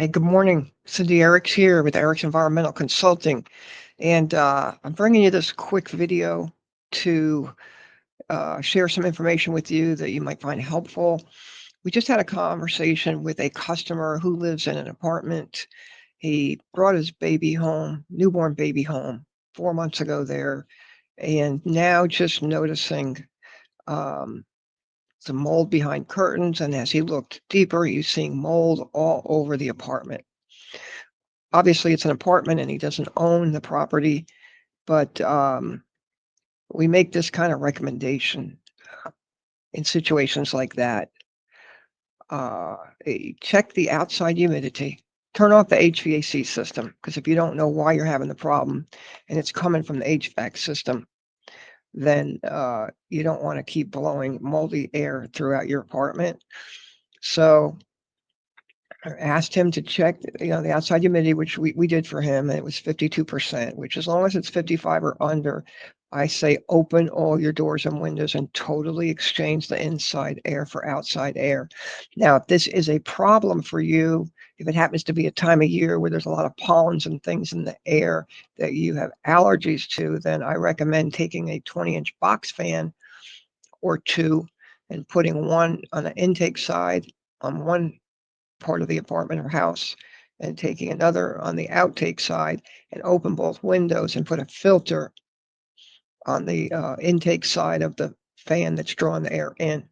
Hey, good morning. Cindy Erics here with Erics Environmental Consulting. And I'm bringing you this quick video to share some information with you that you might find helpful. We just had a conversation with a customer who lives in an apartment. He brought his baby home, newborn baby home, 4 months ago there, and now just noticing um, some mold behind curtains. And as he looked deeper, he's seeing mold all over the apartment. Obviously, it's an apartment and he doesn't own the property, but we make this kind of recommendation in situations like that. Check the outside humidity. Turn off the HVAC system because if you don't know why you're having the problem and it's coming from the HVAC system, then you don't want to keep blowing moldy air throughout your apartment. So I asked him to check, the outside humidity, which we did for him, and it was 52%, which as long as it's 55 or under, I say open all your doors and windows and totally exchange the inside air for outside air. Now, if this is a problem for you, if it happens to be a time of year where there's a lot of pollens and things in the air that you have allergies to, then I recommend taking a 20-inch box fan or two and putting one on the intake side on one part of the apartment or house and taking another on the outtake side and open both windows and put a filter on the intake side of the fan that's drawing the air in,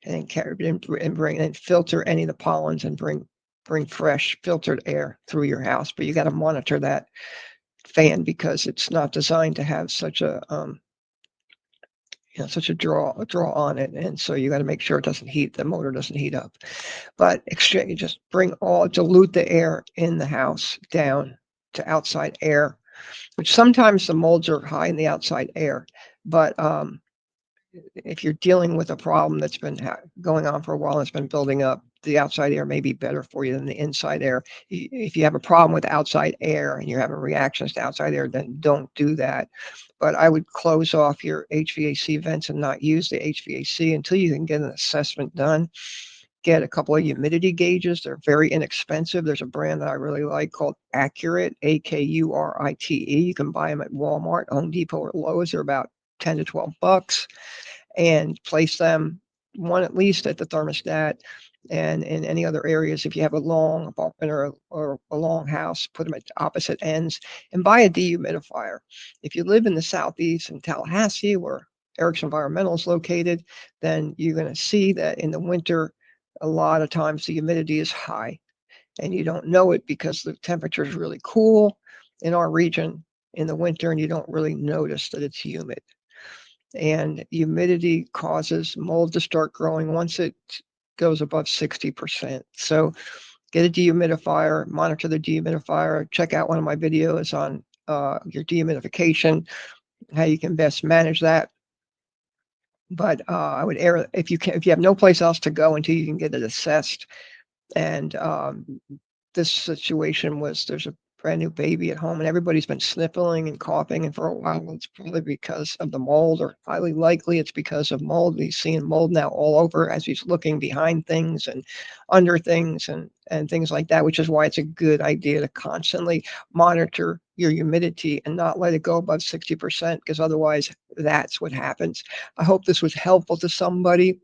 and then carry and bring and filter any of the pollens and bring fresh filtered air through your house. But you got to monitor that fan because it's not designed to have such such a draw on it, and so you got to make sure the motor doesn't heat up. But exchange, just dilute the air in the house down to outside air, which sometimes the molds are high in the outside air. But if you're dealing with a problem that's been going on for a while, it's been building up, the outside air may be better for you than the inside air. If you have a problem with outside air and you're having reactions to outside air, then don't do that. But I would close off your HVAC vents and not use the HVAC until you can get an assessment done. Get a couple of humidity gauges. They're very inexpensive. There's a brand that I really like called Accurate, Akurite. You can buy them at Walmart, Home Depot, or Lowe's. They're about 10 to 12 bucks, and place them one at least at the thermostat and in any other areas. If you have a long apartment or a long house, put them at opposite ends, and buy a dehumidifier. If you live in the southeast in Tallahassee, where Erics Environmental is located, then you're going to see that in the winter, a lot of times the humidity is high, and you don't know it because the temperature is really cool in our region in the winter, and you don't really notice that it's humid. And humidity causes mold to start growing once it goes above 60%. So get a dehumidifier, monitor the dehumidifier, check out one of my videos on your dehumidification, how you can best manage that. But I would err if you have no place else to go until you can get it assessed. And this situation was there's a brand new baby at home and everybody's been sniffling and coughing, and for a while it's probably because of the mold, or highly likely it's because of mold. He's seeing mold now all over as he's looking behind things and under things and things like that, which is why it's a good idea to constantly monitor your humidity and not let it go above 60%, because otherwise that's what happens. I hope this was helpful to somebody.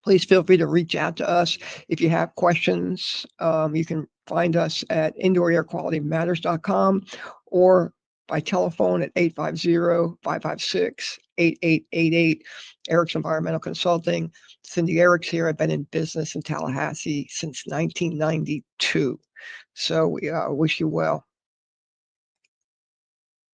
Please feel free to reach out to us if you have questions. You can find us at indoorairqualitymatters.com or by telephone at 850-556-8888. Eric's Environmental Consulting. Cindy Erics here. I've been in business in Tallahassee since 1992. So we wish you well.